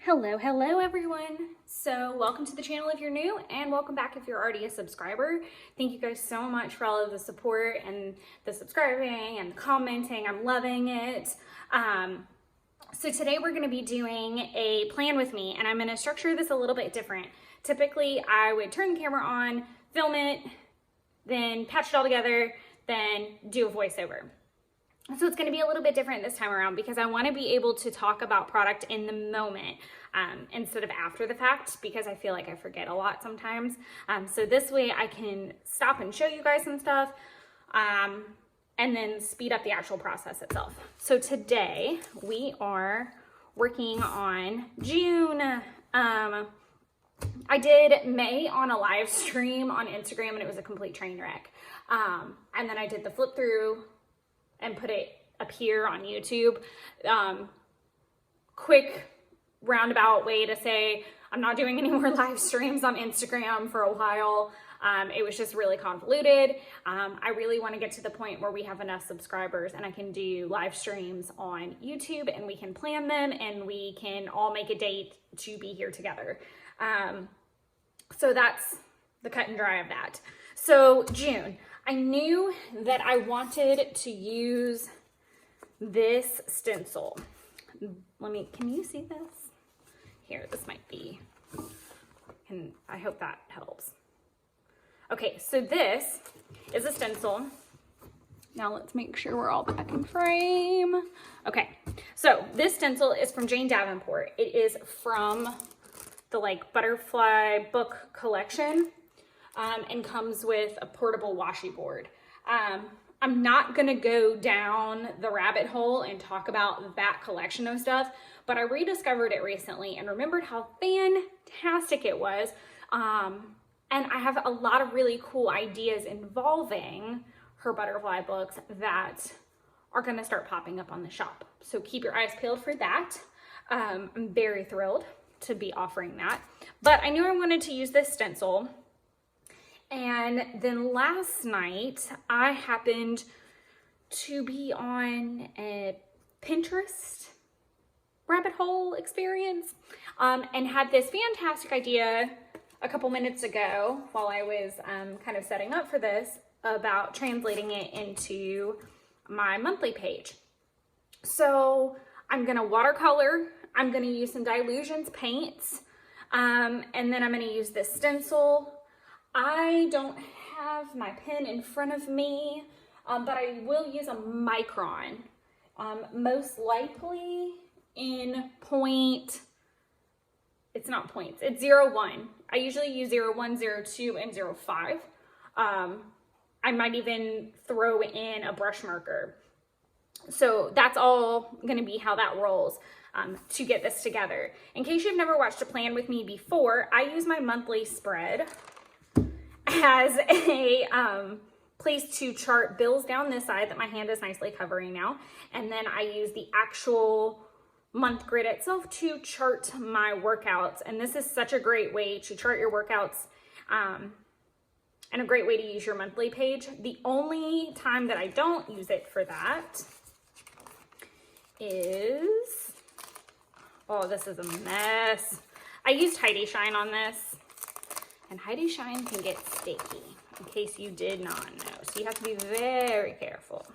Hello everyone. So welcome to the channel if you're new, and welcome back if you're already a subscriber. Thank you guys so much for all of the support and the subscribing and the commenting. I'm loving it. So today we're going to be doing a plan with me, and I'm going to structure this a little bit different. Typically I would turn the camera on, film it, then patch it all together, then do a voiceover. So it's going to be a little bit different this time around because I want to be able to talk about product in the moment instead of after the fact, because I feel like I forget a lot sometimes. So this way I can stop and show you guys some stuff and then speed up the actual process itself. So today we are working on June. I did May on a live stream on Instagram and it was a complete train wreck. And then I did the flip through and put it up here on YouTube. Quick roundabout way to say I'm not doing any more live streams on Instagram for a while. It was just really convoluted. I really want to get to the point where we have enough subscribers and I can do live streams on YouTube and we can plan them and we can all make a date to be here together. So that's the cut and dry of that. So June, I knew that I wanted to use this stencil. Can you see this? Here, this might be, and I hope that helps. Okay, so this is a stencil. Now let's make sure we're all back in frame. Okay, so this stencil is from Davenport. It is from the butterfly book collection. And comes with a portable washi board. I'm not gonna go down the rabbit hole and talk about that collection of stuff, but I rediscovered it recently and remembered how fantastic it was. And I have a lot of really cool ideas involving her butterfly books that are gonna start popping up on the shop. So keep your eyes peeled for that. I'm very thrilled to be offering that. But I knew I wanted to use this stencil. And then last night, I happened to be on a Pinterest rabbit hole experience and had this fantastic idea a couple minutes ago while I was kind of setting up for this about translating it into my monthly page. So I'm going to watercolor. I'm going to use some Dylusions paints and then I'm going to use this stencil. I don't have my pen in front of me, but I will use a micron, most likely in point, it's not points, it's 0.1. I usually use 0.1, 0.2, and 0.5. I might even throw in a brush marker. So that's all gonna be how that rolls to get this together. In case you've never watched a plan with me before, I use my monthly spread as a place to chart bills down this side that my hand is nicely covering now. And then I use the actual month grid itself to chart my workouts. And this is such a great way to chart your workouts and a great way to use your monthly page. The only time that I don't use it for that is, oh, this is a mess. I used Heidi Shine on this. And Heidi Shine can get sticky, in case you did not know. So you have to be very careful.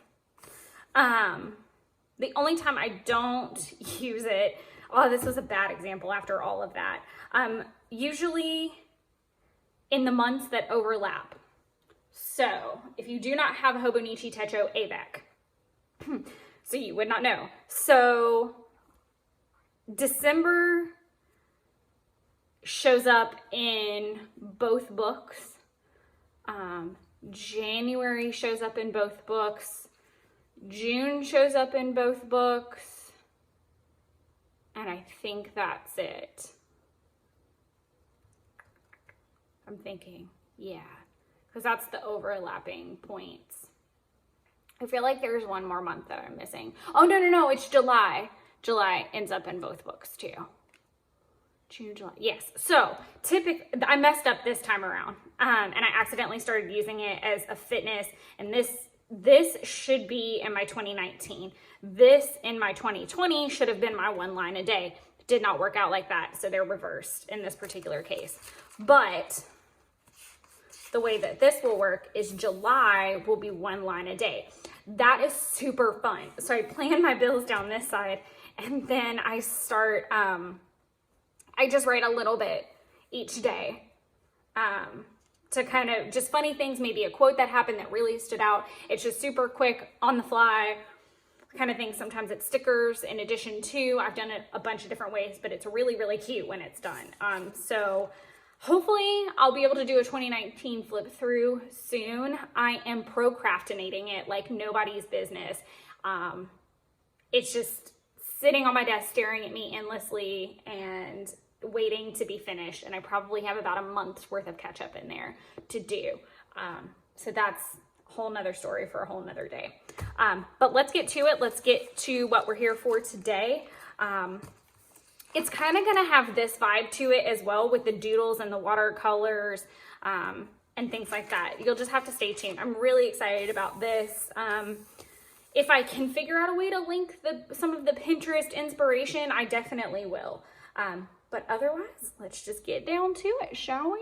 The only time I don't use it, oh, this was a bad example after all of that. Usually in the months that overlap. So if you do not have Hobonichi, Techo, Avec, so you would not know. So December shows up in both books. January shows up in both books. June shows up in both books. And I think that's it. I'm thinking, yeah, because that's the overlapping points. I feel like there's one more month that I'm missing. Oh, no, it's July. July ends up in both books too. June, July, yes. So typically, I messed up this time around, and I accidentally started using it as a fitness, and this should be in my 2019. This in my 2020 should have been my one line a day. did not work out like that. So they're reversed in this particular case. But the way that this will work is July will be 1 line a day. That is super fun. So I plan my bills down this side, and then I start, I just write a little bit each day to kind of just funny things, maybe a quote that happened that really stood out. It's just super quick, on the fly kind of thing. Sometimes it's stickers in addition to, I've done it a bunch of different ways, but it's really, really cute when it's done. So hopefully I'll be able to do a 2019 flip through soon. I am procrastinating it like nobody's business. It's just sitting on my desk staring at me endlessly and waiting to be finished. And I probably have about a month's worth of catch up in there to do. So that's a whole nother story for a whole nother day. But let's get to it. Let's get to what we're here for today. It's kind of going to have this vibe to it as well, with the doodles and the watercolors and things like that. You'll just have to stay tuned. I'm really excited about this. If I can figure out a way to link some of the Pinterest inspiration, I definitely will. But otherwise, let's just get down to it, shall we?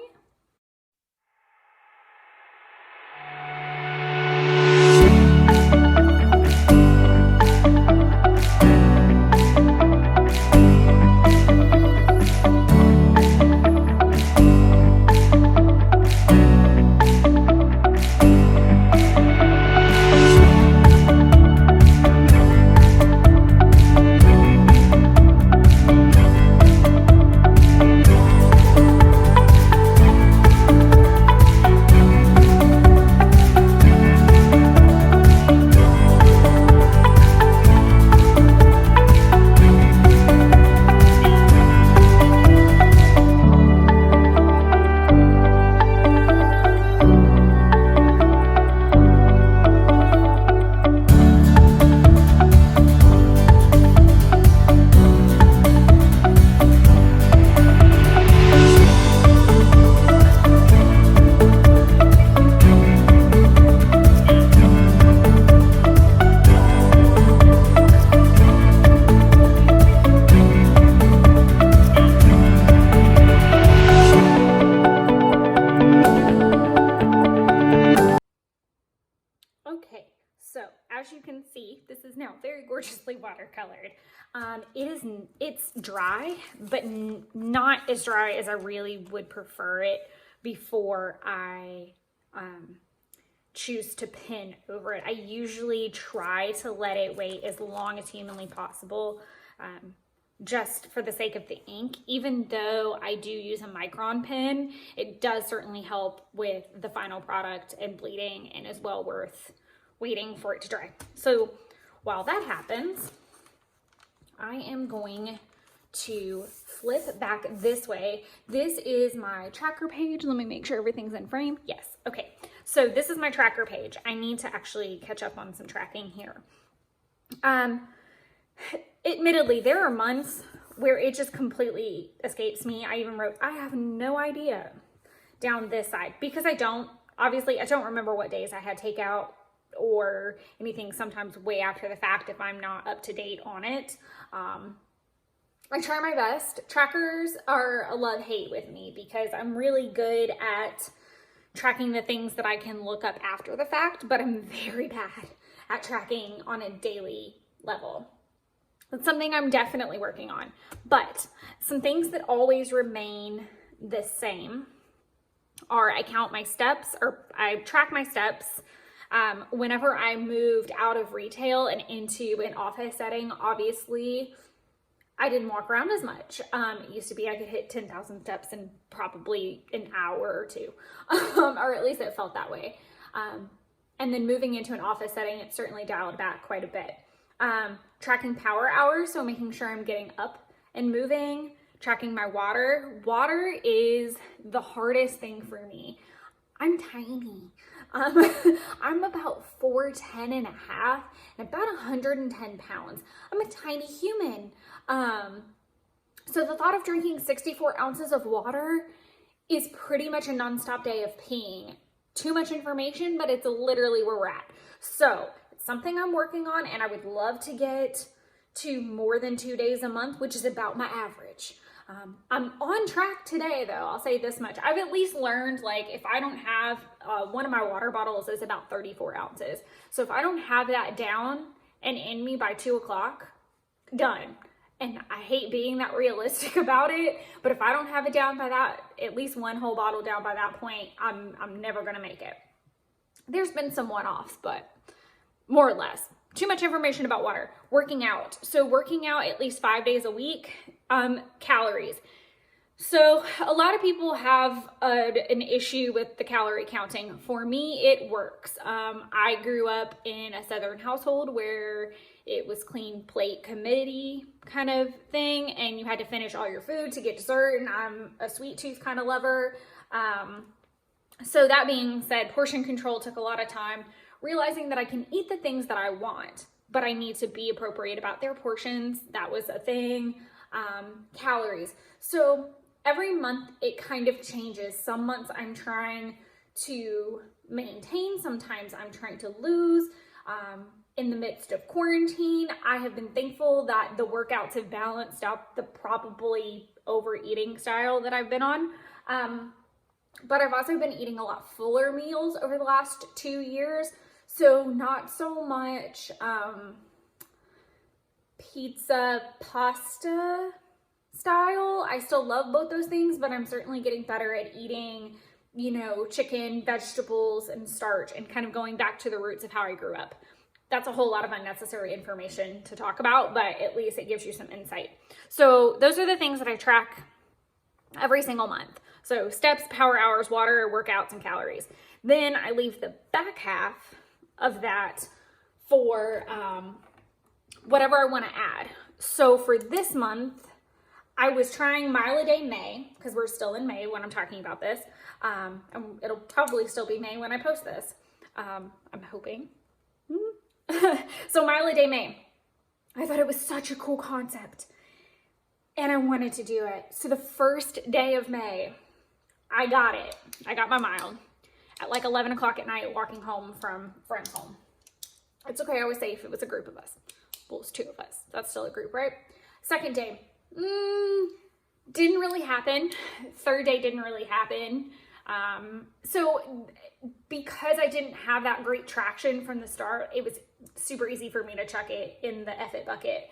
As you can see, this is now very gorgeously watercolored. It's dry, but not as dry as I really would prefer it before I choose to pin over it. I usually try to let it wait as long as humanly possible, just for the sake of the ink. Even though I do use a micron pen, it does certainly help with the final product and bleeding, and is well worth waiting for it to dry. So while that happens, I am going to flip back this way. This is my tracker page. Let me make sure everything's in frame. Yes, okay. So this is my tracker page. I need to actually catch up on some tracking here. Admittedly, there are months where it just completely escapes me. I even wrote, I have no idea down this side, because I don't remember what days I had takeout or anything, sometimes way after the fact if I'm not up to date on it. I try my best. Trackers are a love-hate with me because I'm really good at tracking the things that I can look up after the fact, but I'm very bad at tracking on a daily level. That's something I'm definitely working on. But some things that always remain the same are I count my steps, or I track my steps. Whenever I moved out of retail and into an office setting, obviously I didn't walk around as much. It used to be I could hit 10,000 steps in probably an hour or two, or at least it felt that way. And then moving into an office setting, it certainly dialed back quite a bit. Tracking power hours, so making sure I'm getting up and moving. Tracking my water. Water is the hardest thing for me. I'm tiny. I'm about 4'10" and a half and about 110 pounds. I'm a tiny human. So the thought of drinking 64 ounces of water is pretty much a nonstop day of peeing. Too much information, but it's literally where we're at. So it's something I'm working on, and I would love to get to more than 2 days a month, which is about my average. I'm on track today though, I'll say this much. I've at least learned, like, if I don't have, one of my water bottles is about 34 ounces. So if I don't have that down and in me by 2 o'clock, done. And I hate being that realistic about it, but if I don't have it down by that, at least one whole bottle down by that point, I'm never gonna make it. There's been some one-offs, but more or less. Too much information about water. Working out. So working out at least 5 days a week. Calories. So a lot of people have an issue with the calorie counting. For me, it works. I grew up in a Southern household where it was clean plate committee kind of thing, and you had to finish all your food to get dessert, and I'm a sweet tooth kind of lover. So that being said, portion control took a lot of time, realizing that I can eat the things that I want, but I need to be appropriate about their portions. That was a thing. Calories. So every month it kind of changes. Some months I'm trying to maintain, sometimes I'm trying to lose. In the midst of quarantine, I have been thankful that the workouts have balanced out the probably overeating style that I've been on. But I've also been eating a lot fuller meals over the last 2 years. So not so much pizza, pasta style. I still love both those things, but I'm certainly getting better at eating, you know, chicken, vegetables, and starch, and kind of going back to the roots of how I grew up. That's a whole lot of unnecessary information to talk about, but at least it gives you some insight. So those are the things that I track every single month. So steps, power hours, water, workouts, and calories. Then I leave the back half of that for whatever I want to add. So for this month, I was trying Mile a Day May, because we're still in May when I'm talking about this. And it'll probably still be May when I post this. I'm hoping. So Mile a Day May. I thought it was such a cool concept, and I wanted to do it. So the first day of May, I got it. I got my mile at like 11 o'clock at night, walking home from friend's home. It's okay, I was safe. It was a group of us. Well, it's 2 of us. That's still a group, right? Second day, didn't really happen. Third day didn't really happen. So because I didn't have that great traction from the start, it was super easy for me to chuck it in the F it bucket.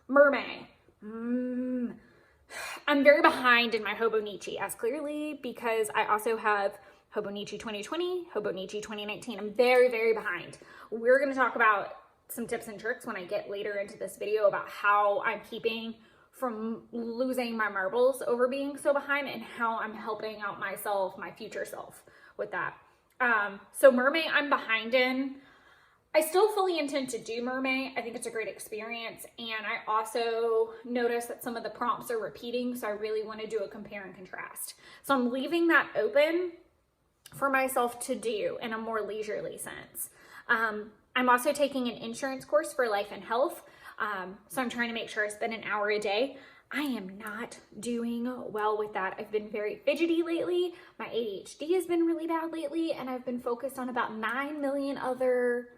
Mermaid. I'm very behind in my Hobonichi, as clearly because I also have Hobonichi 2020, Hobonichi 2019. I'm very, very behind. We're going to talk about some tips and tricks when I get later into this video about how I'm keeping from losing my marbles over being so behind, and how I'm helping out myself, my future self, with that. So Mermaid, I'm behind in. I still fully intend to do Mermaid. I think it's a great experience, and I also noticed that some of the prompts are repeating, so I really want to do a compare and contrast. So I'm leaving that open for myself to do in a more leisurely sense. I'm also taking an insurance course for life and health. So I'm trying to make sure I spend an hour a day. I am not doing well with that. I've been very fidgety lately. My ADHD has been really bad lately, and I've been focused on about 9 million other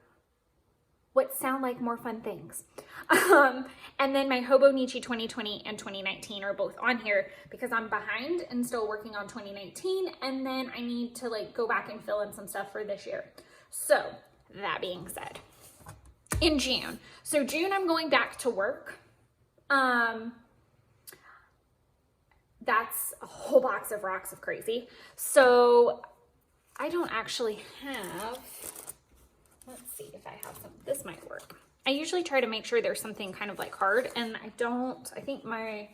what sound like more fun things. And then my Hobonichi 2020 and 2019 are both on here because I'm behind and still working on 2019. And then I need to like go back and fill in some stuff for this year. So that being said, in June. So June, I'm going back to work. That's a whole box of rocks of crazy. So I don't actually have, let's see if I have some, this might work. I usually try to make sure there's something kind of like hard, and I don't. I think my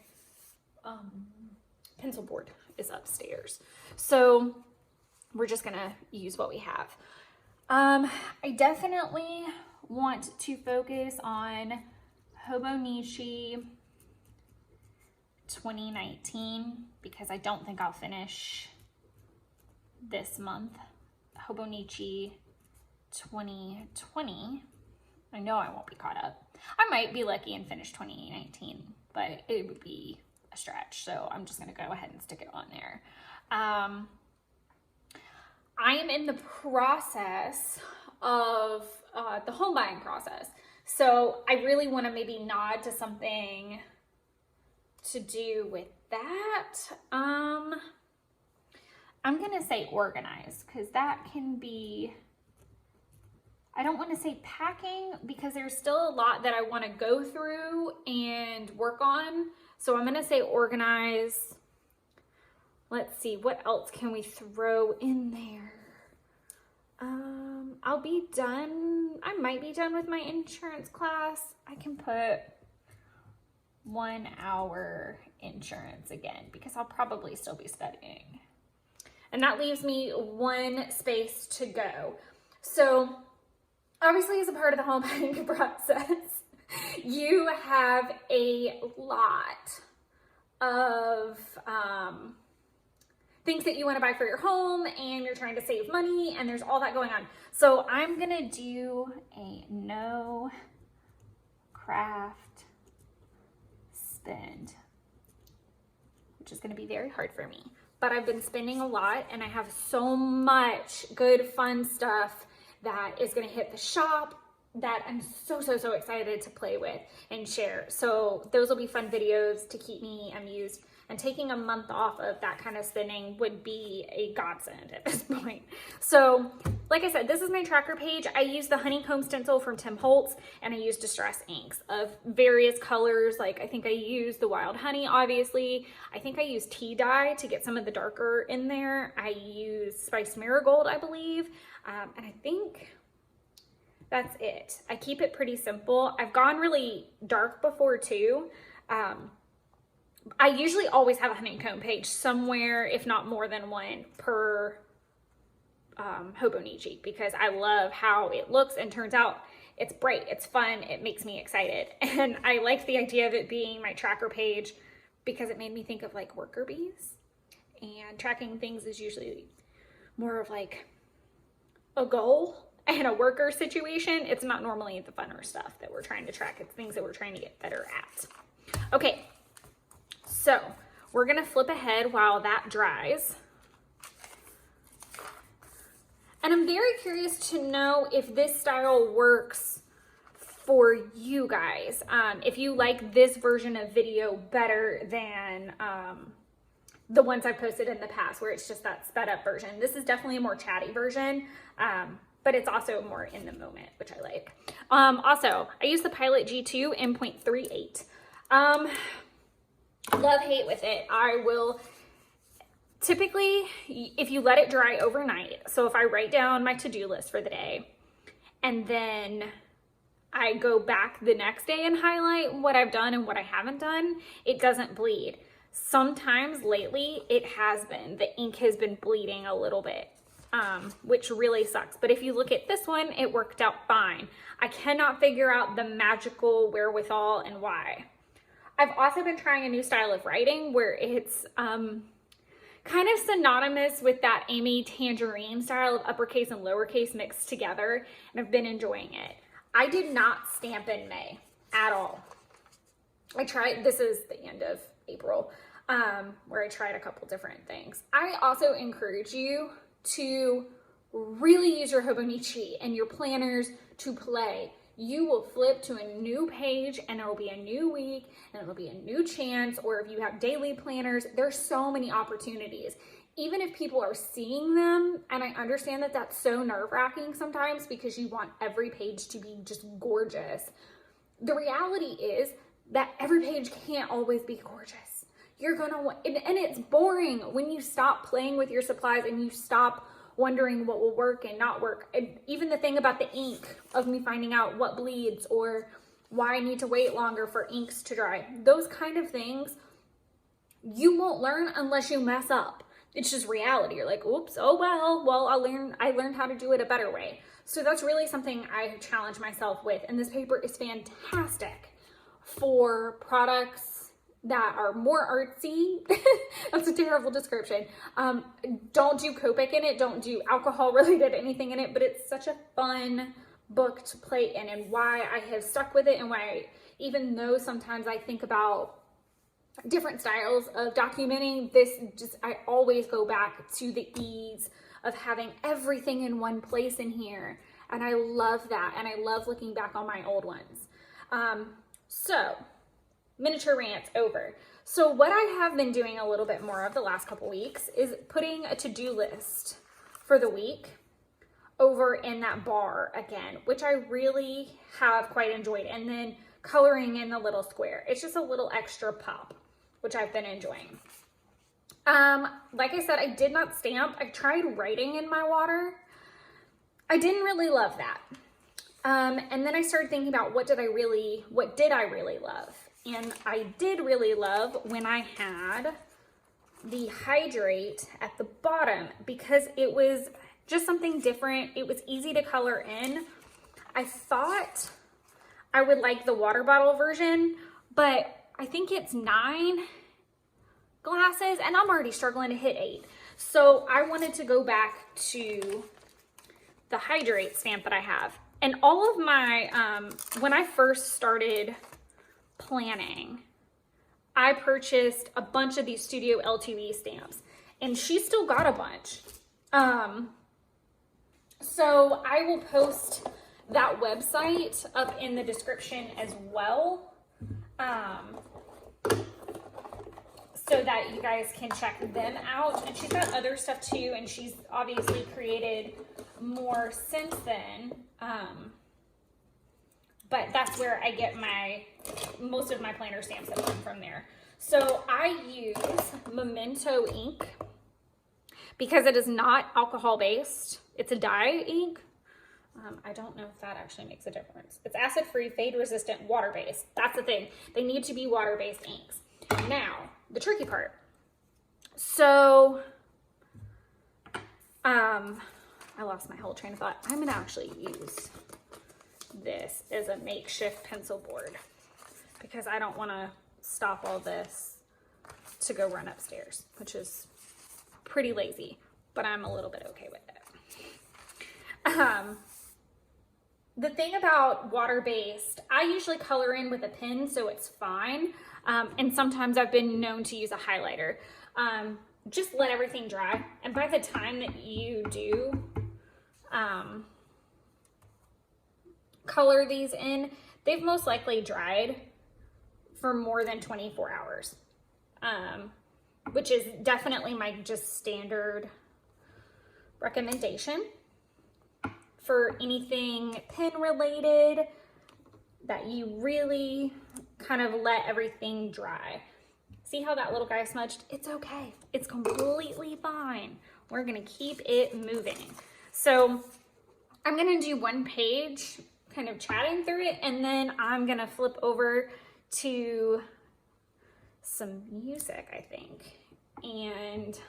pencil board is upstairs. So we're just gonna use what we have. I definitely want to focus on Hobonichi 2019 because I don't think I'll finish this month. Hobonichi 2020, I know I won't be caught up. I might be lucky and finish 2019, but it would be a stretch, so I'm just gonna go ahead and stick it on there. I am in the process of the home buying process. So I really want to maybe nod to something to do with that. I'm gonna say organized, because that can be, I don't want to say packing because there's still a lot that I want to go through and work on. So I'm gonna say organize. Let's see, what else can we throw in there? I'll be done. I might be done with my insurance class. I can put 1 hour insurance again because I'll probably still be studying. And that leaves me 1 space to go. So obviously, as a part of the home buying process, you have a lot of things that you want to buy for your home, and you're trying to save money, and there's all that going on. So I'm gonna do a no craft spend, which is gonna be very hard for me. But I've been spending a lot, and I have so much good fun stuff that is gonna hit the shop that I'm so excited to play with and share. So those will be fun videos to keep me amused. And taking a month off of that kind of spending would be a godsend at this point. So like I said, this is my tracker page. I use the honeycomb stencil from Tim Holtz, and I use distress inks of various colors. Like I think I use the wild honey, obviously. I think I use tea dye to get some of the darker in there. I use spiced marigold, I believe. And I think that's it. I keep it pretty simple. I've gone really dark before too. I usually always have a honeycomb page somewhere, if not more than one per Hobonichi, because I love how it looks and turns out. It's bright, it's fun, it makes me excited. And I like the idea of it being my tracker page because it made me think of like worker bees, and tracking things is usually more of like a goal and a worker situation. It's not normally the funner stuff that we're trying to track. It's things that we're trying to get better at. Okay. So we're gonna flip ahead while that dries. And I'm very curious to know if this style works for you guys. If you like this version of video better than the ones I've posted in the past, where it's just that sped up version. This is definitely a more chatty version, but it's also more in the moment, which I like. Also, I use the Pilot G2 in 0.38. Love hate with it. I will typically, if you let it dry overnight, so if I write down my to-do list for the day and then I go back the next day and highlight what I've done and what I haven't done, it doesn't bleed. Sometimes lately it has been, the ink has been bleeding a little bit, which really sucks. But if you look at this one, it worked out fine. I cannot figure out the magical wherewithal and why. I've also been trying a new style of writing where it's kind of synonymous with that Amy Tangerine style of uppercase and lowercase mixed together, and I've been enjoying it. I did not stamp in May at all. I tried, this is the end of April, where I tried a couple different things. I also encourage you to really use your Hobonichi and your planners to play. You will flip to a new page and it'll be a new week and it'll be a new chance. Or if you have daily planners, there's so many opportunities. Even if people are seeing them, and I understand that that's so nerve-wracking sometimes because you want every page to be just gorgeous. The reality is that every page can't always be gorgeous. You're gonna, and it's boring when you stop playing with your supplies and you stop wondering what will work and not work. And even the thing about the ink, of me finding out what bleeds or why I need to wait longer for inks to dry, those kind of things, you won't learn unless you mess up. It's just reality. You're like, oops, oh well, I learned how to do it a better way. So that's really something I challenge myself with. And this paper is fantastic for products that are more artsy. That's a terrible description. Don't do Copic in it. Don't do alcohol related anything in it, but it's such a fun book to play in, and why I have stuck with it, and why, even though sometimes I think about different styles of documenting, this just, I always go back to the ease of having everything in one place in here. And I love that. And I love looking back on my old ones. So miniature rants over. So what I have been doing a little bit more of the last couple weeks is putting a to-do list for the week over in that bar again, which I really have quite enjoyed. And then coloring in the little square. It's just a little extra pop, which I've been enjoying. Like I said, I did not stamp. I tried writing in my water. I didn't really love that. And then I started thinking about what did I really love? And I did really love when I had the hydrate at the bottom because it was just something different. It was easy to color in. I thought I would like the water bottle version, but I think it's 9 glasses and I'm already struggling to hit 8. So I wanted to go back to the hydrate stamp that I have. And all of my, when I first started planning, I purchased a bunch of these Studio L2E stamps and she still got a bunch. So I will post that website up in the description as well. So that you guys can check them out. And she's got other stuff too, and she's obviously created more since then. But that's where I get most of my planner stamps that come from there. So I use Memento ink because it is not alcohol based. It's a dye ink. I don't know if that actually makes a difference. It's acid free, fade resistant, water based. That's the thing. They need to be water based inks. Now, the tricky part. So, I lost my whole train of thought. I'm gonna actually use this as a makeshift pencil board because I don't want to stop all this to go run upstairs, which is pretty lazy, but I'm a little bit okay with it. The thing about water-based, I usually color in with a pen, so it's fine. And sometimes I've been known to use a highlighter. Just let everything dry. And by the time that you do color these in, they've most likely dried for more than 24 hours. Which is definitely my just standard recommendation for anything pen related that you really kind of let everything dry. See how that little guy smudged? It's okay. It's completely fine. We're gonna keep it moving. So I'm gonna do one page kind of chatting through it, and then I'm gonna flip over to some music, I think, and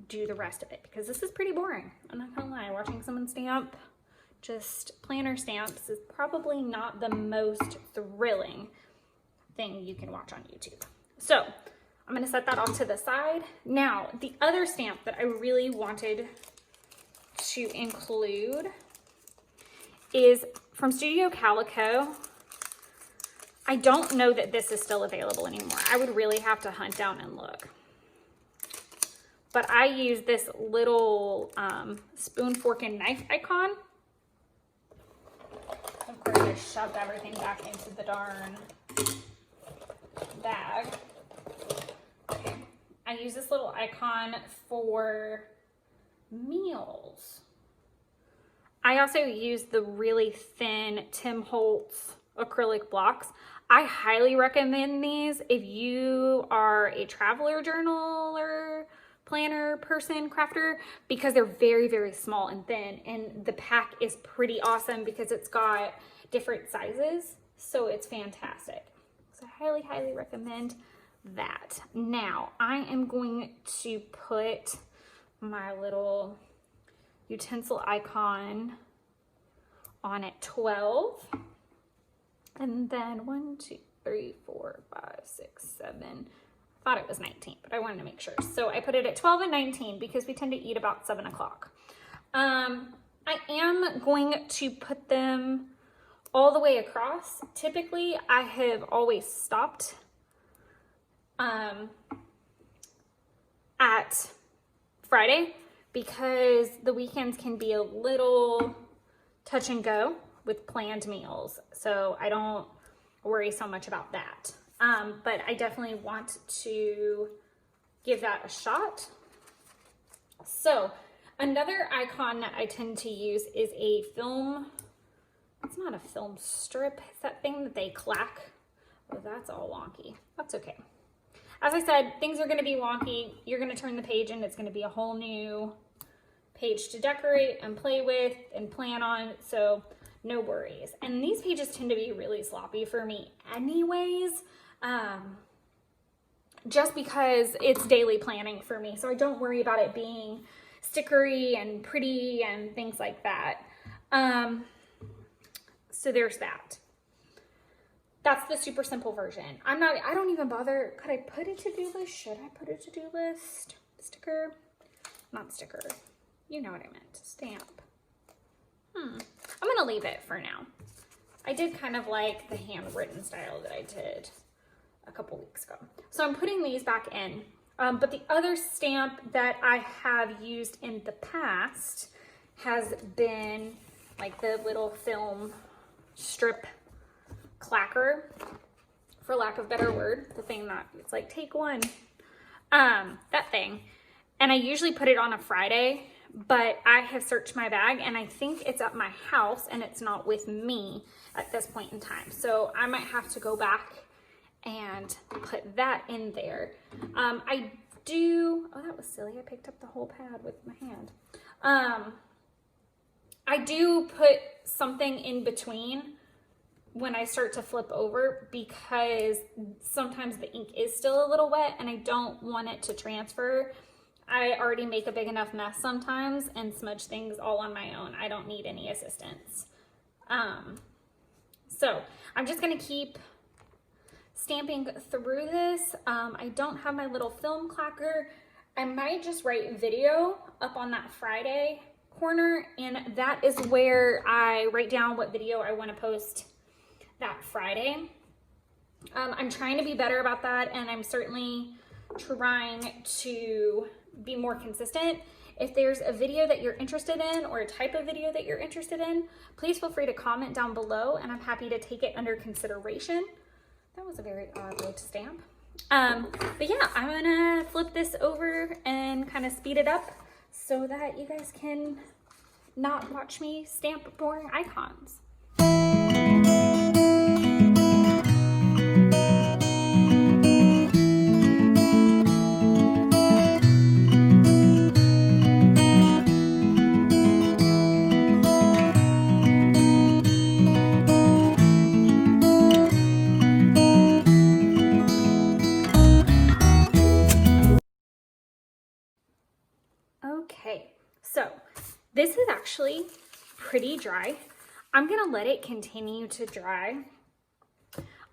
do the rest of it because this is pretty boring. I'm not gonna lie, watching someone stamp just planner stamps is probably not the most thrilling thing you can watch on YouTube. So I'm gonna set that off to the side. Now, the other stamp that I really wanted to include is from Studio Calico. I don't know that this is still available anymore. I would really have to hunt down and look. But I use this little spoon, fork, and knife icon. Of course, I shoved everything back into the darn bag. Okay. I use this little icon for meals. I also use the really thin Tim Holtz acrylic blocks. I highly recommend these if you are a traveler journaler, planner person, crafter, because they're very, very small and thin, and the pack is pretty awesome because it's got different sizes, so it's fantastic. So I highly, highly recommend that. Now, I am going to put my little utensil icon on at 12, and then 1, 2, 3, 4, 5, 6, 7, thought it was 19, but I wanted to make sure. So I put it at 12 and 19 because we tend to eat about 7 o'clock. I am going to put them all the way across. Typically, I have always stopped at Friday because the weekends can be a little touch and go with planned meals. So I don't worry so much about that. But I definitely want to give that a shot. So another icon that I tend to use is a film. It's not a film strip. It's that thing that they clack. Oh, that's all wonky. That's okay. As I said, things are going to be wonky. You're going to turn the page and it's going to be a whole new page to decorate and play with and plan on. So no worries. And these pages tend to be really sloppy for me anyways. Just because it's daily planning for me. So I don't worry about it being stickery and pretty and things like that. So there's that. That's the super simple version. I don't even bother. Could I put a to-do list? Should I put a to-do list? Sticker? Not sticker. You know what I meant. Stamp. I'm gonna leave it for now. I did kind of like the handwritten style that I did a couple weeks ago. So I'm putting these back in. But the other stamp that I have used in the past has been like the little film strip clacker, for lack of a better word, the thing that it's like take one, that thing. And I usually put it on a Friday, but I have searched my bag and I think it's at my house and it's not with me at this point in time. So I might have to go back and put that in there. Oh, that was silly. I picked up the whole pad with my hand. I do put something in between when I start to flip over because sometimes the ink is still a little wet and I don't want it to transfer. I already make a big enough mess sometimes and smudge things all on my own. I don't need any assistance. So I'm just gonna keep stamping through this. I don't have my little film clacker. I might just write video up on that Friday corner, and that is where I write down what video I want to post that Friday. I'm trying to be better about that, and I'm certainly trying to be more consistent. If there's a video that you're interested in or a type of video that you're interested in, please feel free to comment down below and I'm happy to take it under consideration. That was a very odd way to stamp. But yeah, I'm gonna flip this over and kind of speed it up so that you guys can not watch me stamp boring icons. Okay, so this is actually pretty dry. I'm gonna let it continue to dry.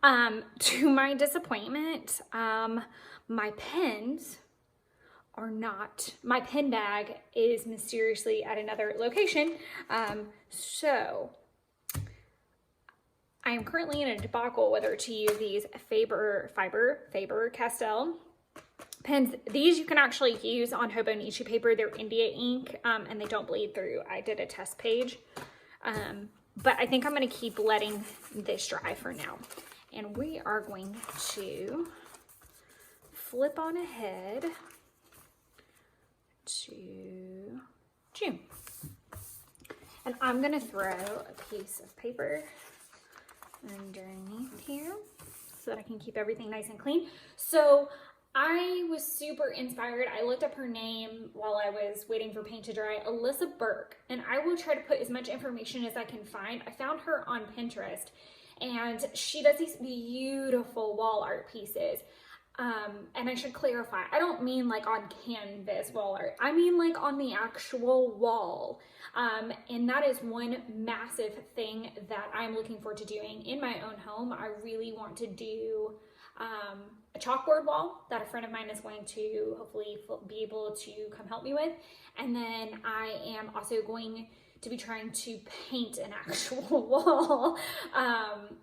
To my disappointment, my pens are not, my pen bag is mysteriously at another location. So I am currently in a debacle whether to use these Faber Castell pens. These you can actually use on Hobonichi paper. They're India ink and they don't bleed through. I did a test page. But I think I'm going to keep letting this dry for now. And we are going to flip on ahead to June. And I'm going to throw a piece of paper underneath here so that I can keep everything nice and clean. So I was super inspired. I looked up her name while I was waiting for paint to dry, Alyssa Burke, and I will try to put as much information as I can find. I found her on Pinterest, and she does these beautiful wall art pieces. And I should clarify, I don't mean like on canvas wall art. I mean like on the actual wall. And that is one massive thing that I'm looking forward to doing in my own home. I really want to do a chalkboard wall that a friend of mine is going to hopefully be able to come help me with. And then I am also going to be trying to paint an actual wall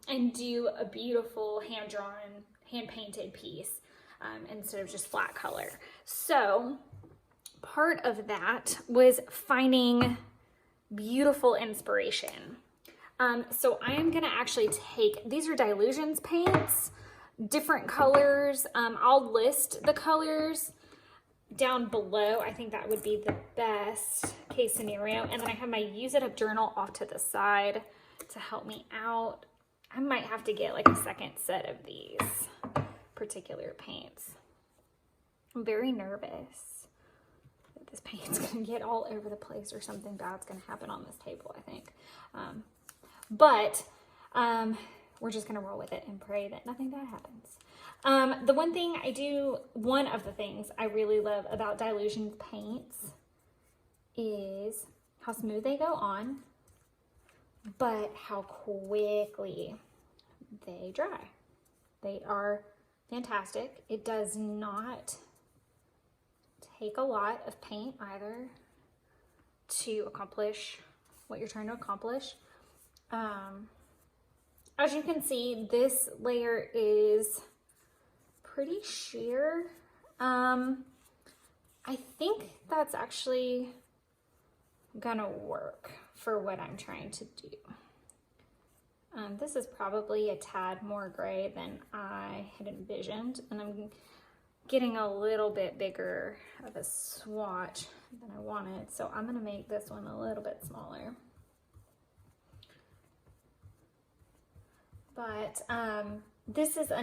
and do a beautiful hand-drawn, hand-painted piece instead of just flat color. So part of that was finding beautiful inspiration. So I am gonna actually take, these are Dylusions paints, different colors. I'll list the colors down below. I think that would be the best case scenario. And then I have my use it up journal off to the side to help me out. I might have to get like a second set of these particular paints. I'm very nervous that this paint's gonna get all over the place or something bad's gonna happen on this table, I think. But we're just gonna roll with it and pray that nothing bad happens. The one of the things I really love about Dylusions paints is how smooth they go on, but how quickly they dry. They are fantastic. It does not take a lot of paint either to accomplish what you're trying to accomplish. As you can see, this layer is pretty sheer. I think that's actually gonna work for what I'm trying to do. This is probably a tad more gray than I had envisioned, and I'm getting a little bit bigger of a swatch than I wanted, so I'm gonna make this one a little bit smaller. But this is a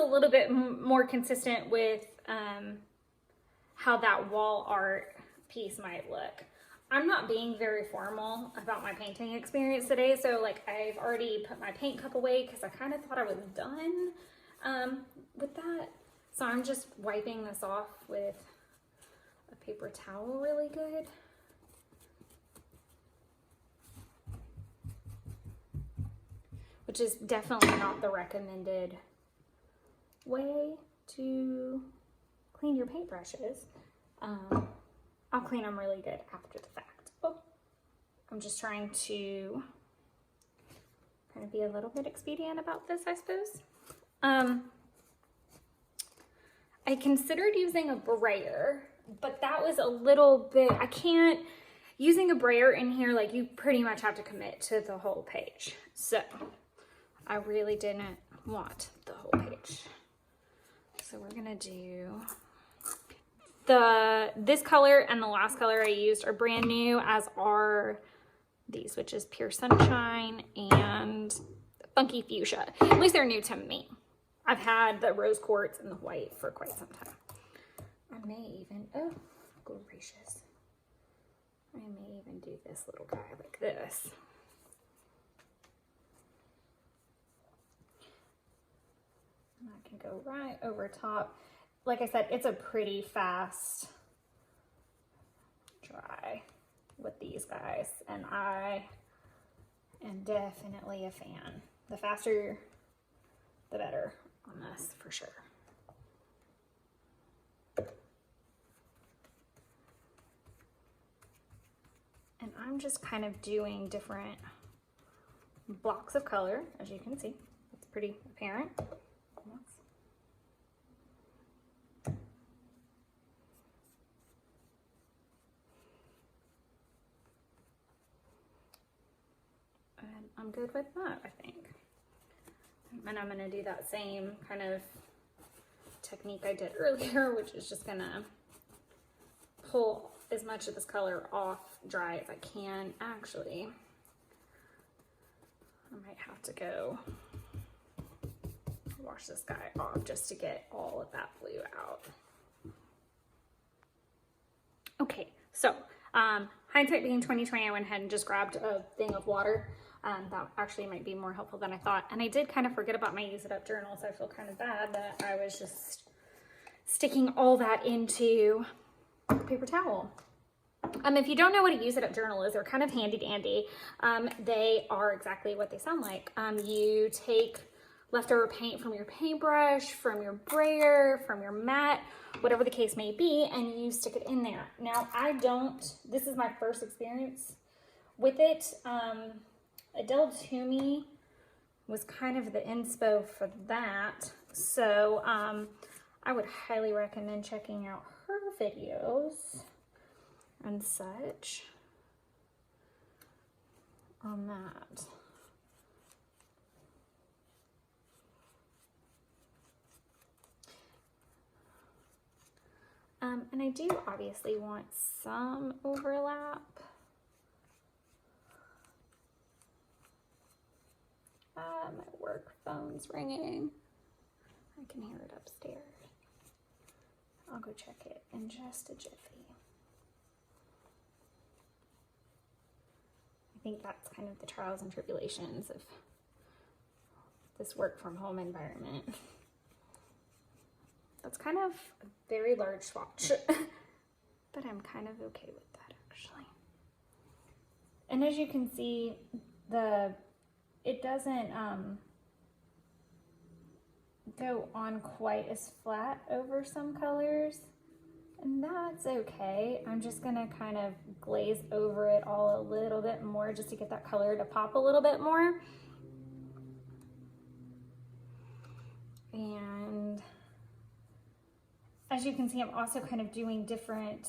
little bit more consistent with how that wall art piece might look. I'm not being very formal about my painting experience today, so like I've already put my paint cup away because I kind of thought I was done with that. So I'm just wiping this off with a paper towel really good. Which is definitely not the recommended way to clean your paintbrushes. I'll clean them really good after the fact. Oh, I'm just trying to kind of be a little bit expedient about this, I suppose. I considered using a brayer, but that was a little bit, using a brayer in here, like you pretty much have to commit to the whole page. So I really didn't want the whole page. So we're gonna do this color, and the last color I used are brand new, as are these, which is Pure Sunshine and Funky Fuchsia. At least they're new to me. I've had the rose quartz and the white for quite some time. I may even, oh gracious, I may even do this little guy like this. And I can go right over top. Like I said, it's a pretty fast dry with these guys, and I am definitely a fan. The faster, the better on this, for sure. And I'm just kind of doing different blocks of color, as you can see. It's pretty apparent. I'm good with that, I think. And I'm gonna do that same kind of technique I did earlier, which is just gonna pull as much of this color off dry as I can. Actually, I might have to go wash this guy off just to get all of that blue out. Okay, so hindsight being 2020, I went ahead and just grabbed a thing of water. That actually might be more helpful than I thought. And I did kind of forget about my Use It Up journal, so I feel kind of bad that I was just sticking all that into a paper towel. If you don't know what a Use It Up journal is, they're kind of handy dandy. They are exactly what they sound like. You take leftover paint from your paintbrush, from your brayer, from your mat, whatever the case may be, and you stick it in there. Now, this is my first experience with it. Adele Toomey was kind of the inspo for that. So I would highly recommend checking out her videos and such on that. And I do obviously want some overlap. My work phone's ringing. I can hear it upstairs. I'll go check it in just a jiffy. I think that's kind of the trials and tribulations of this work from home environment. That's kind of a very large swatch, but I'm kind of okay with that actually. And as you can see, it doesn't go on quite as flat over some colors, and that's okay. I'm just gonna kind of glaze over it all a little bit more just to get that color to pop a little bit more. And as you can see, I'm also kind of doing different,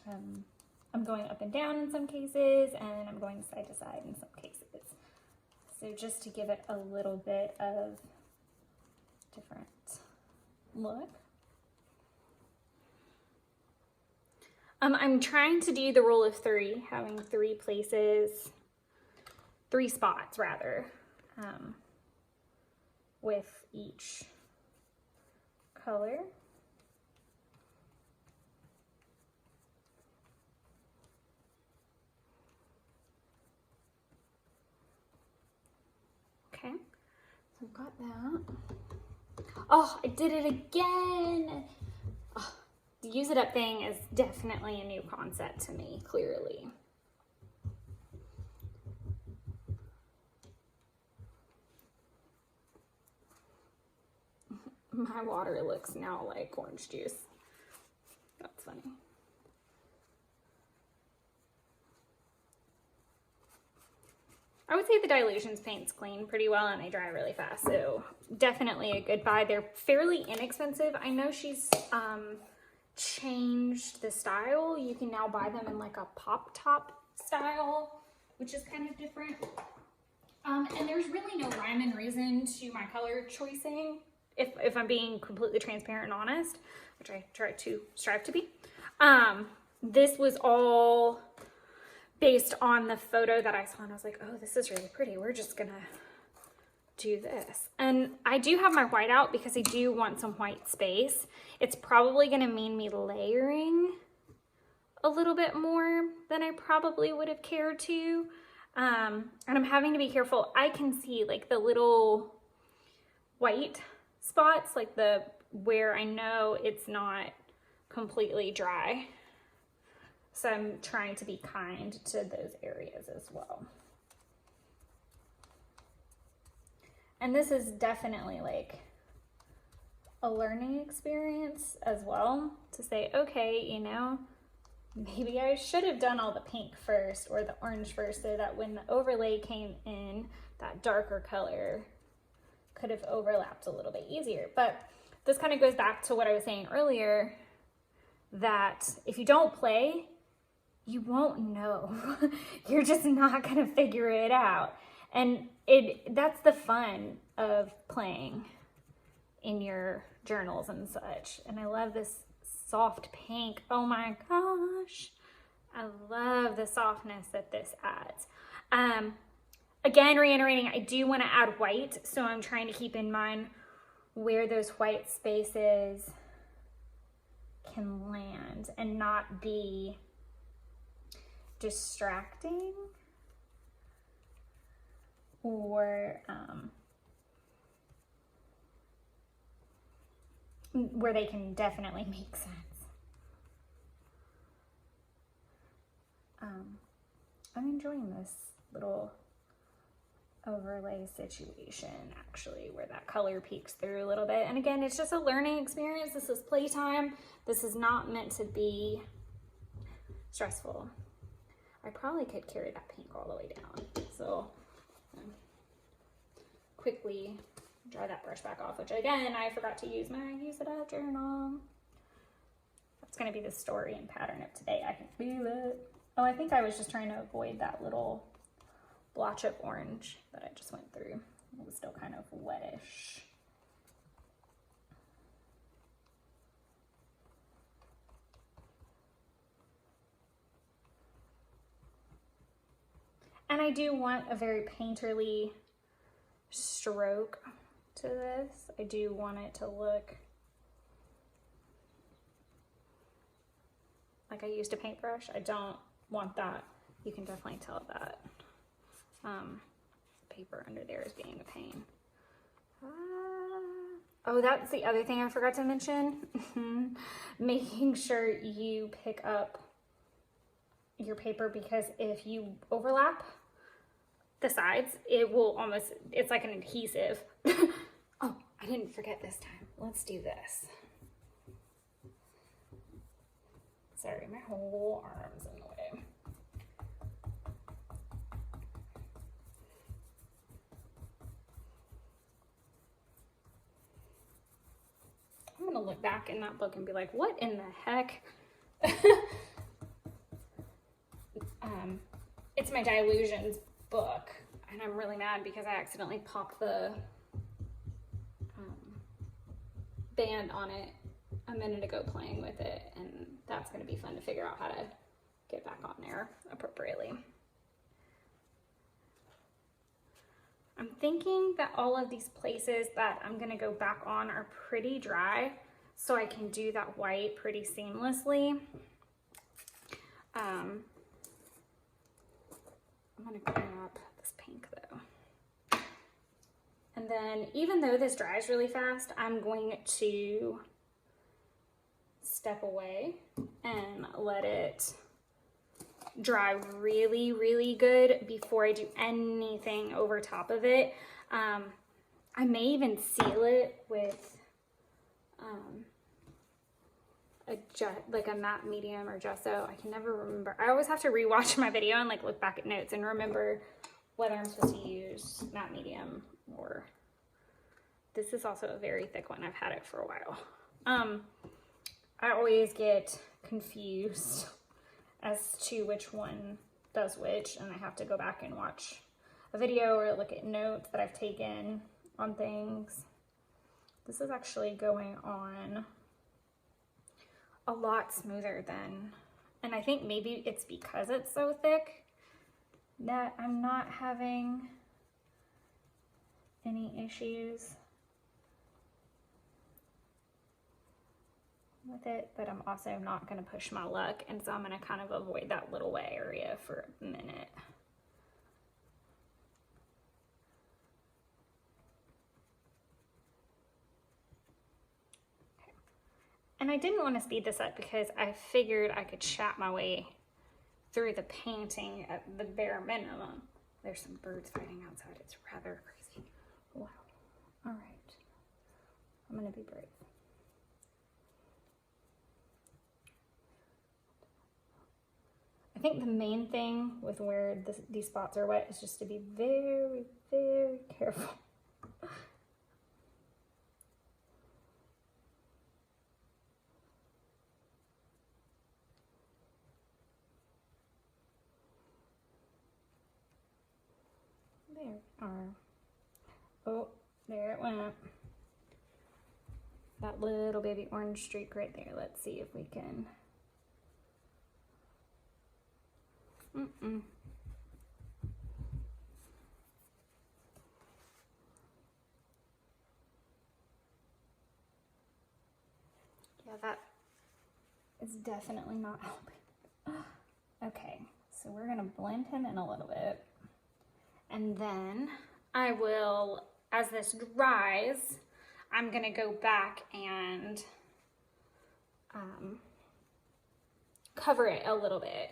I'm going up and down in some cases, and I'm going side to side in some cases. So just to give it a little bit of different look. I'm trying to do the rule of three, having three spots rather, with each color. Okay, so I've got that. Oh, I did it again. Oh, the use it up thing is definitely a new concept to me, clearly. My water looks now like orange juice. That's funny. I would say the Dylusions paints clean pretty well and they dry really fast, so definitely a good buy. They're fairly inexpensive. I know she's changed the style. You can now buy them in like a pop top style, which is kind of different. And there's really no rhyme and reason to my color choosing, if I'm being completely transparent and honest, which I try to strive to be. This was all based on the photo that I saw, and I was like, oh, this is really pretty. We're just gonna do this. And I do have my white out because I do want some white space. It's probably gonna mean me layering a little bit more than I probably would have cared to. And I'm having to be careful. I can see like the little white spots, like where I know it's not completely dry. So I'm trying to be kind to those areas as well. And this is definitely like a learning experience as well, to say, okay, you know, maybe I should have done all the pink first or the orange first, so that when the overlay came in, that darker color could have overlapped a little bit easier. But this kind of goes back to what I was saying earlier, that if you don't play, you won't know. You're just not gonna figure it out. And that's the fun of playing in your journals and such. And I love this soft pink. Oh my gosh. I love the softness that this adds. Again, reiterating, I do want to add white, so I'm trying to keep in mind where those white spaces can land and not be distracting or where they can definitely make sense. I'm enjoying this little overlay situation, actually, where that color peeks through a little bit. And again, it's just a learning experience. This is playtime. This is not meant to be stressful. I probably could carry that pink all the way down. So quickly dry that brush back off, which again, I forgot to use my use it up journal. That's going to be the story and pattern of today. I can feel it. Oh, I think I was just trying to avoid that little blotch of orange that I just went through. It was still kind of wettish. And I do want a very painterly stroke to this. I do want it to look like I used a paintbrush. I don't want that. You can definitely tell that paper under there is being a pain. Oh, that's the other thing I forgot to mention. Making sure you pick up your paper, because if you overlap the sides, it will almost, it's like an adhesive. Oh, I didn't forget this time. Let's do this. Sorry, my whole arm's in the way. I'm gonna look back in that book and be like, what in the heck? It's my Dylusions book, and I'm really mad because I accidentally popped the band on it a minute ago playing with it, and that's going to be fun to figure out how to get back on there appropriately. I'm thinking that all of these places that I'm going to go back on are pretty dry, so I can do that white pretty seamlessly. I'm going to clean up this pink though. And then, even though this dries really fast, I'm going to step away and let it dry really, really good before I do anything over top of it. I may even seal it with like a matte medium or gesso. I can never remember. I always have to rewatch my video and like look back at notes and remember whether I'm supposed to use matte medium or, this is also a very thick one. I've had it for a while. I always get confused as to which one does which, and I have to go back and watch a video or look at notes that I've taken on things. This is actually going on a lot smoother than, and I think maybe it's because it's so thick that I'm not having any issues with it, but I'm also not going to push my luck, and so I'm going to kind of avoid that little wet area for a minute. And I didn't want to speed this up because I figured I could chat my way through the painting at the bare minimum. There's some birds fighting outside. It's rather crazy. Wow. All right. I'm going to be brave. I think the main thing with where these spots are wet is just to be very, very careful. There we are. Oh, there it went. That little baby orange streak right there. Let's see if we can. Yeah, that is definitely not helping. Okay, so we're gonna blend him in a little bit. And then I will, as this dries, I'm gonna go back and cover it a little bit.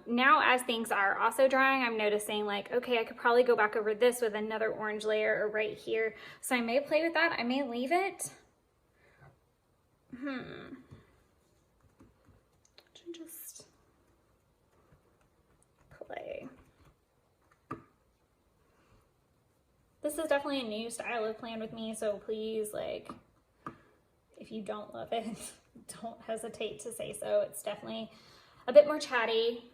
Now as things are also drying, I'm noticing like, okay, I could probably go back over this with another orange layer or right here. So I may play with that. I may leave it. Just play. This is definitely a new style of plan with me, so please, like, if you don't love it, don't hesitate to say so. It's definitely a bit more chatty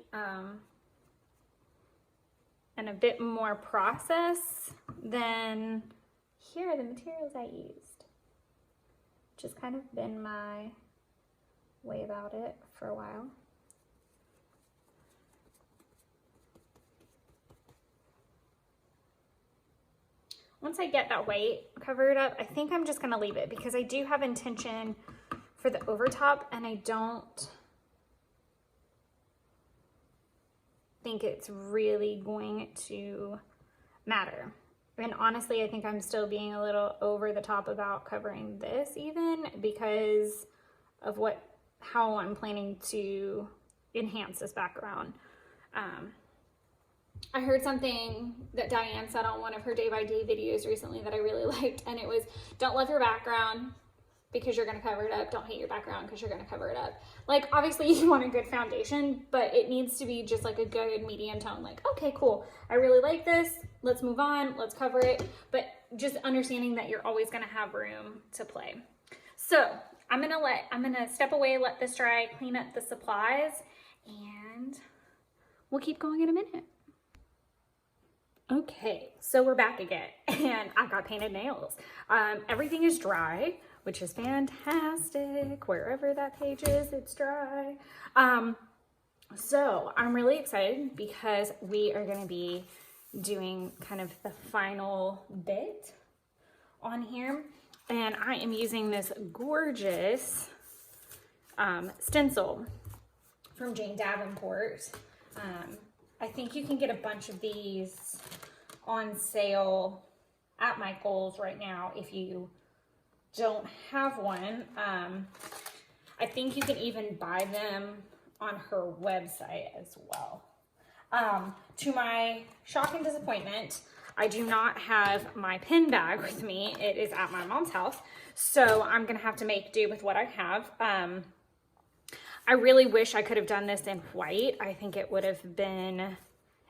and a bit more process than here are the materials I used. Just kind of been my way about it for a while. Once I get that white covered up, I think I'm just gonna leave it because I do have intention for the overtop and I don't think it's really going to matter. And honestly, I think I'm still being a little over the top about covering this even because of how I'm planning to enhance this background. I heard something that Diane said on one of her day by day videos recently that I really liked, and it was, don't love your background because you're gonna cover it up. Don't hate your background because you're gonna cover it up. Like, obviously you want a good foundation, but it needs to be just like a good medium tone. Like, okay, cool. I really like this. Let's move on. Let's cover it. But just understanding that you're always gonna have room to play. So I'm gonna step away, let this dry, clean up the supplies, and we'll keep going in a minute. Okay, so we're back again, and I've got painted nails. Everything is dry, which is fantastic. Wherever that page is, it's dry. So I'm really excited because we are gonna be doing kind of the final bit on here. And I am using this gorgeous stencil from Jane Davenport. I think you can get a bunch of these on sale at Michael's right now if you don't have one. I think you can even buy them on her website as well. To my shock and disappointment, I do not have my pen bag with me. It is at my mom's house, so I'm gonna have to make do with what I have. I really wish I could have done this in white. I think it would have been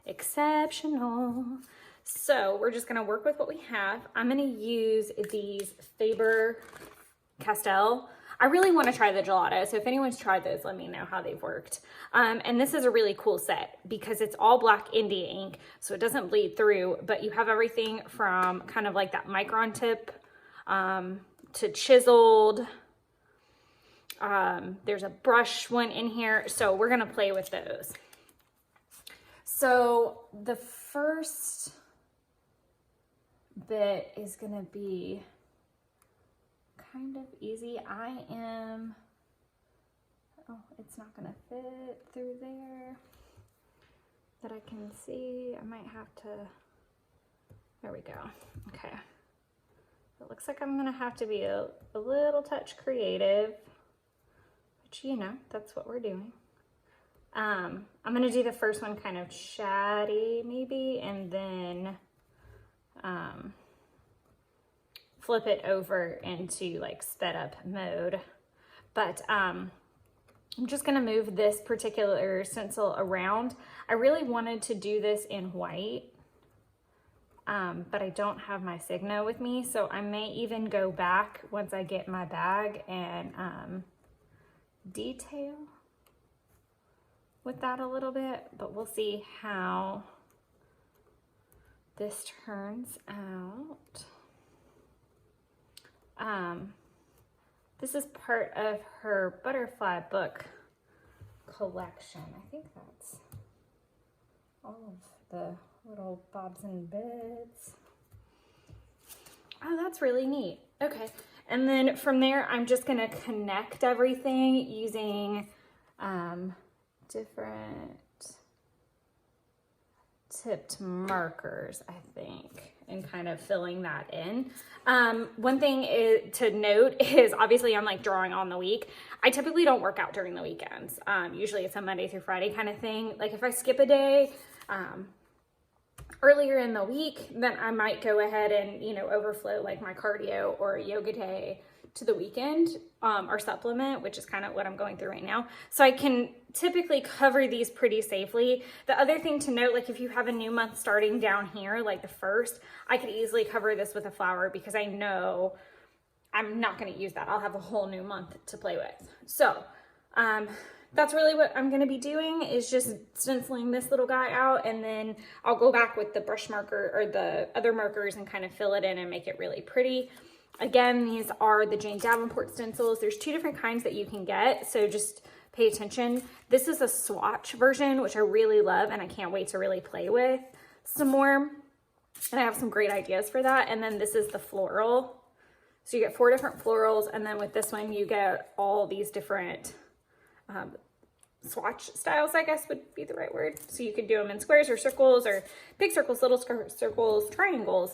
exceptional. So we're just gonna work with what we have. I'm gonna use these Faber Castell. I really wanna try the gelato, so if anyone's tried those, let me know how they've worked. And this is a really cool set because it's all black India ink, so it doesn't bleed through, but you have everything from kind of like that micron tip to chiseled. There's a brush one in here, so we're gonna play with those. So the first bit is gonna be kind of easy. Oh, it's not gonna fit through there that I can see. I might have to, there we go. Okay. It looks like I'm gonna have to be a little touch creative. You know, that's what we're doing. I'm gonna do the first one kind of chatty maybe, and then flip it over into like sped up mode. But I'm just gonna move this particular stencil around. I really wanted to do this in white, but I don't have my Signo with me, so I may even go back once I get my bag and detail with that a little bit, but we'll see how this turns out. This is part of her butterfly book collection. I think that's all of the little bobs and bits. Oh, that's really neat. Okay. And then from there, I'm just gonna connect everything using different tipped markers, I think, and kind of filling that in. One thing to note is obviously I'm like drawing on the week. I typically don't work out during the weekends. Usually it's a Monday through Friday kind of thing. Like if I skip a day, earlier in the week, then I might go ahead and, you know, overflow like my cardio or yoga day to the weekend, or supplement, which is kind of what I'm going through right now. So I can typically cover these pretty safely. The other thing to note, like if you have a new month starting down here, like the 1st, I could easily cover this with a flower because I know I'm not going to use that. I'll have a whole new month to play with. So that's really what I'm going to be doing, is just stenciling this little guy out, and then I'll go back with the brush marker or the other markers and kind of fill it in and make it really pretty. Again, these are the Jane Davenport stencils. There's 2 different kinds that you can get, so just pay attention. This is a swatch version, which I really love, and I can't wait to really play with some more. And I have some great ideas for that. And then this is the floral. So you get 4 different florals, and then with this one you get all these different swatch styles, I guess would be the right word. So you can do them in squares or circles or big circles, little circles, triangles.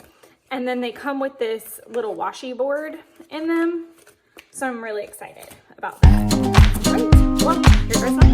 And then they come with this little washi board in them. So I'm really excited about that. Great. Well, here goes my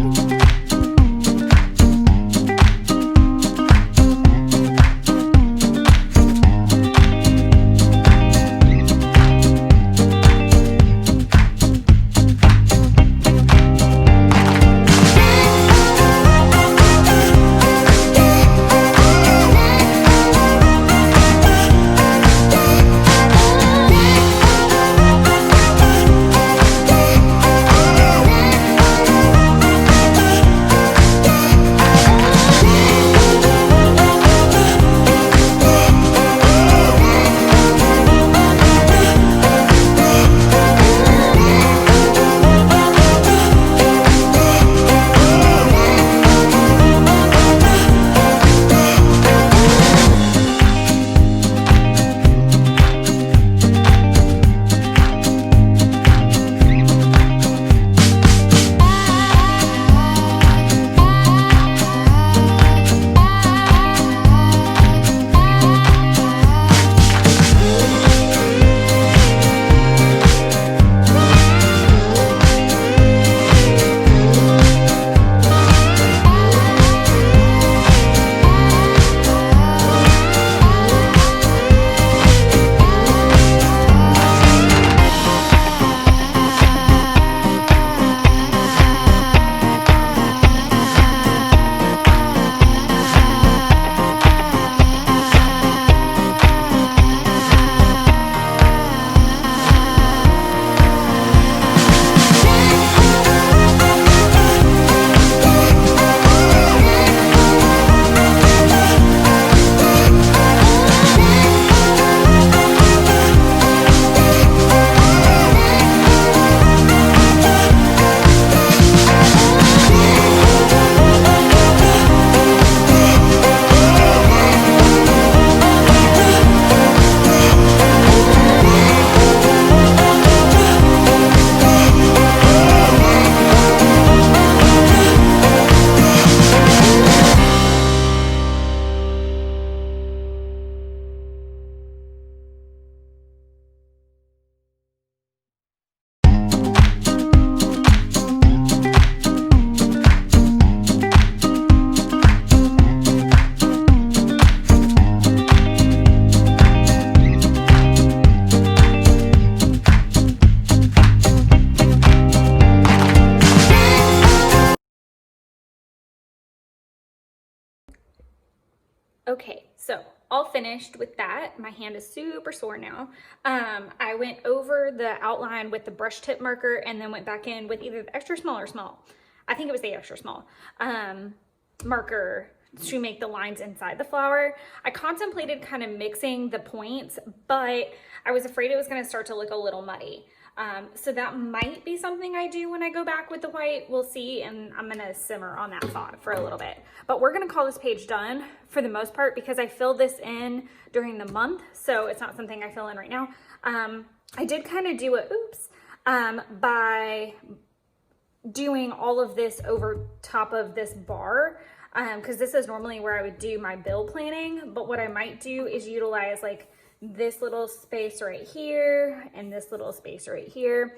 Okay, so all finished with that. My hand is super sore now. I went over the outline with the brush tip marker and then went back in with either the extra small or small. I think it was the extra small marker to make the lines inside the flower. I contemplated kind of mixing the points, but I was afraid it was going to start to look a little muddy. So that might be something I do when I go back with the white. We'll see, and I'm gonna simmer on that thought for a little bit. But we're gonna call this page done for the most part because I filled this in during the month, so it's not something I fill in right now. I did kind of do a oops by doing all of this over top of this bar because this is normally where I would do my bill planning, but what I might do is utilize like this little space right here and this little space right here,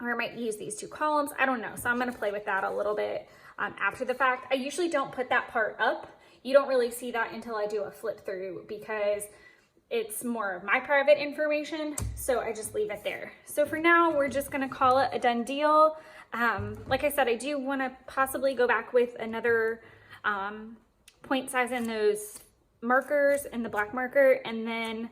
or I might use these two columns. I don't know. So I'm going to play with that a little bit after the fact. I usually don't put that part up. You don't really see that until I do a flip through because it's more of my private information. So I just leave it there. So for now, we're just going to call it a done deal. Like I said, I do want to possibly go back with another point size in those markers and the black marker, and then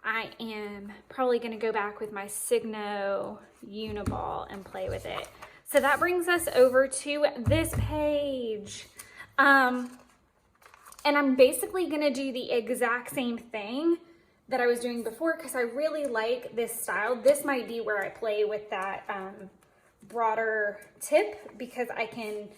I am probably going to go back with my Signo Uniball and play with it. So that brings us over to this page. And I'm basically going to do the exact same thing that I was doing before because I really like this style. This might be where I play with that broader tip because I can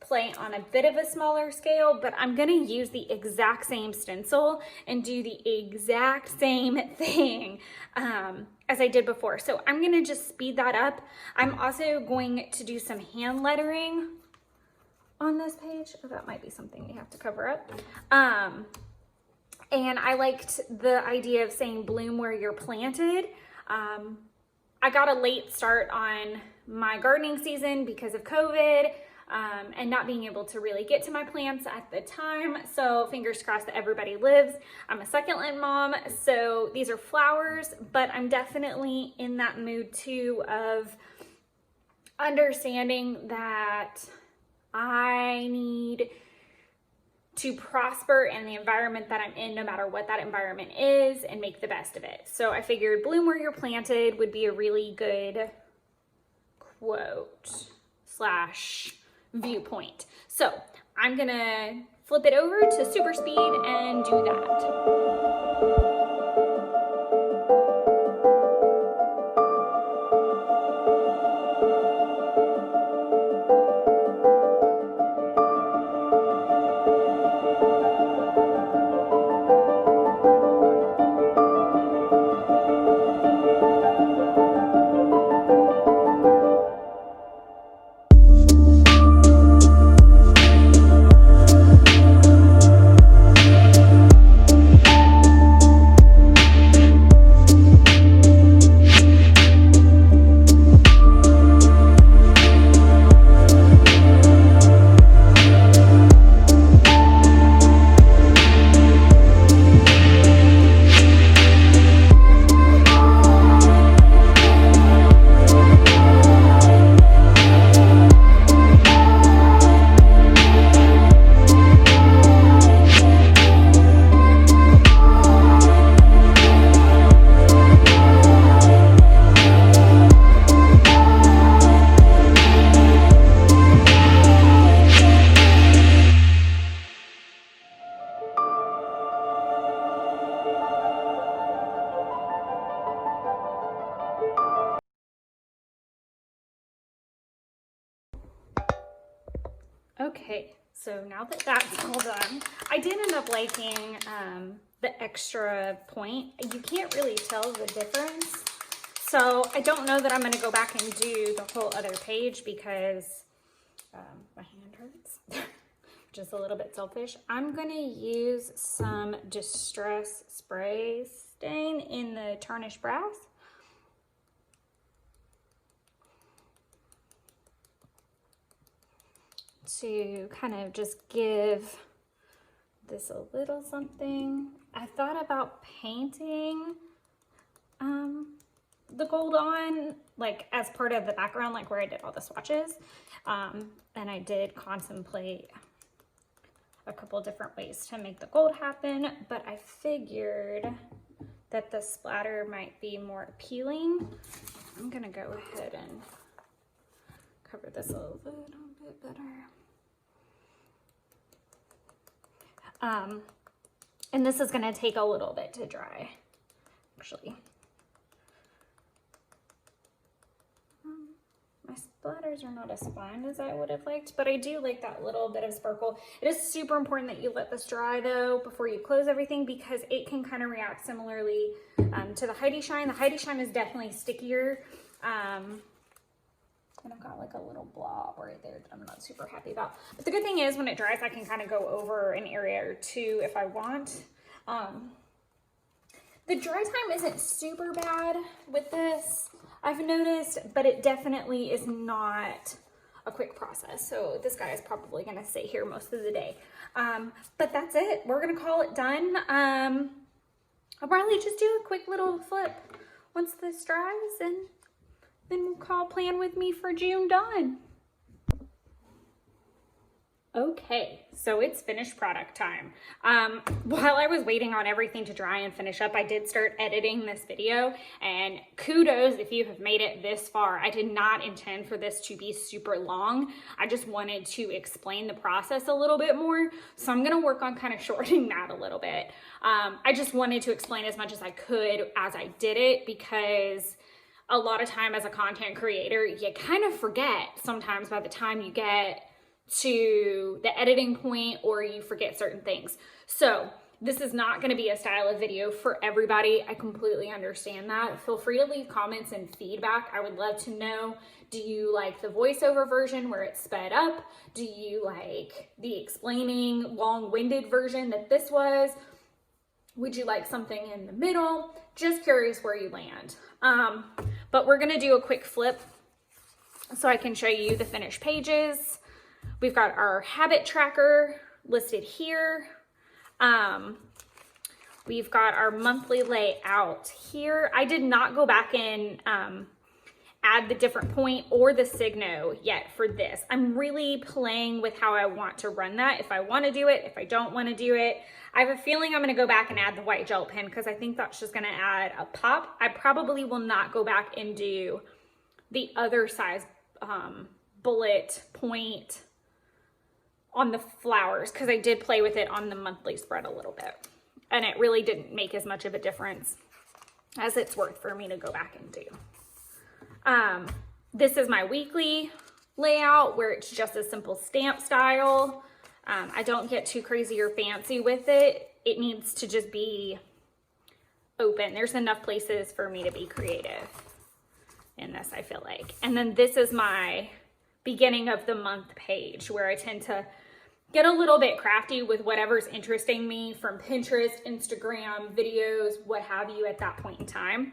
play on a bit of a smaller scale, but I'm going to use the exact same stencil and do the exact same thing as I did before. So I'm going to just speed that up. I'm also going to do some hand lettering on this page. Oh, that might be something you have to cover up. And I liked the idea of saying bloom where you're planted. I got a late start on my gardening season because of COVID. And not being able to really get to my plants at the time. So fingers crossed that everybody lives. I'm a succulent mom, so these are flowers, but I'm definitely in that mood too of understanding that I need to prosper in the environment that I'm in, no matter what that environment is, and make the best of it. So I figured bloom where you're planted would be a really good quote slash viewpoint. So I'm gonna flip it over to super speed and do that. Okay, so now that that's all done, I did end up liking the extra point. You can't really tell the difference. So I don't know that I'm gonna go back and do the whole other page because my hand hurts, which is a little bit selfish. I'm gonna use some Distress Spray Stain in the Tarnished Brass. To kind of just give this a little something. I thought about painting the gold on, like as part of the background, like where I did all the swatches. And I did contemplate a couple different ways to make the gold happen, but I figured that the splatter might be more appealing. I'm gonna go ahead and cover this a little bit better. And this is gonna take a little bit to dry, actually. My splatters are not as fine as I would have liked, but I do like that little bit of sparkle. It is super important that you let this dry though before you close everything because it can kind of react similarly to the Heidi Shine. The Heidi Shine is definitely stickier. And I've got like a little blob right there that I'm not super happy about. But the good thing is when it dries, I can kind of go over an area or two if I want. The dry time isn't super bad with this, I've noticed, but it definitely is not a quick process. So this guy is probably gonna sit here most of the day. But that's it, we're gonna call it done. I'll probably just do a quick little flip once this dries and then we'll call Plan With Me for June done. Okay, so it's finished product time. While I was waiting on everything to dry and finish up, I did start editing this video, and kudos if you have made it this far. I did not intend for this to be super long. I just wanted to explain the process a little bit more, so I'm gonna work on kind of shortening that a little bit. I just wanted to explain as much as I could as I did it, because a lot of time as a content creator, you kind of forget sometimes by the time you get to the editing point, or you forget certain things. So this is not going to be a style of video for everybody. I completely understand that. Feel free to leave comments and feedback. I would love to know, do you like the voiceover version where it's sped up? Do you like the explaining long-winded version that this was? Would you like something in the middle? Just curious where you land. But we're going to do a quick flip so I can show you the finished pages. We've got our habit tracker listed here. We've got our monthly layout here. I did not go back and add the different point or the signo yet for this. I'm really playing with how I want to run that. If I want to do it, if I don't want to do it. I have a feeling I'm going to go back and add the white gel pen because I think that's just going to add a pop. I probably will not go back and do the other size bullet point on the flowers, because I did play with it on the monthly spread a little bit, and it really didn't make as much of a difference as it's worth for me to go back and do. This is my weekly layout where it's just a simple stamp style. I don't get too crazy or fancy with it. It needs to just be open. There's enough places for me to be creative in this, I feel like. And then this is my beginning of the month page where I tend to get a little bit crafty with whatever's interesting me from Pinterest, Instagram, videos, what have you at that point in time.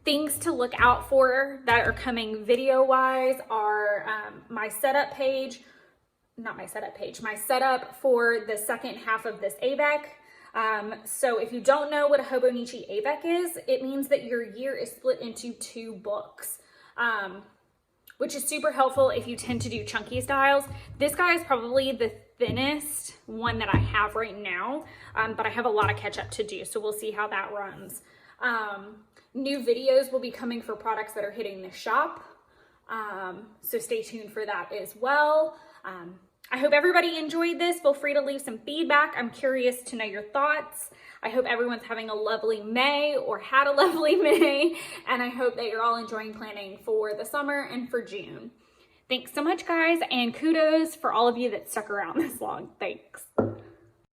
Things to look out for that are coming video-wise are my setup page, not my setup page, my setup for the second half of this Avec. So if you don't know what a Hobonichi Avec is, it means that your year is split into 2 books. Which is super helpful if you tend to do chunky styles. This guy is probably the thinnest one that I have right now, but I have a lot of catch up to do, so we'll see how that runs. New videos will be coming for products that are hitting the shop, so stay tuned for that as well. I hope everybody enjoyed this. Feel free to leave some feedback. I'm curious to know your thoughts. I hope everyone's having a lovely May or had a lovely May, and I hope that you're all enjoying planning for the summer and for June. Thanks so much, guys, and kudos for all of you that stuck around this long. Thanks.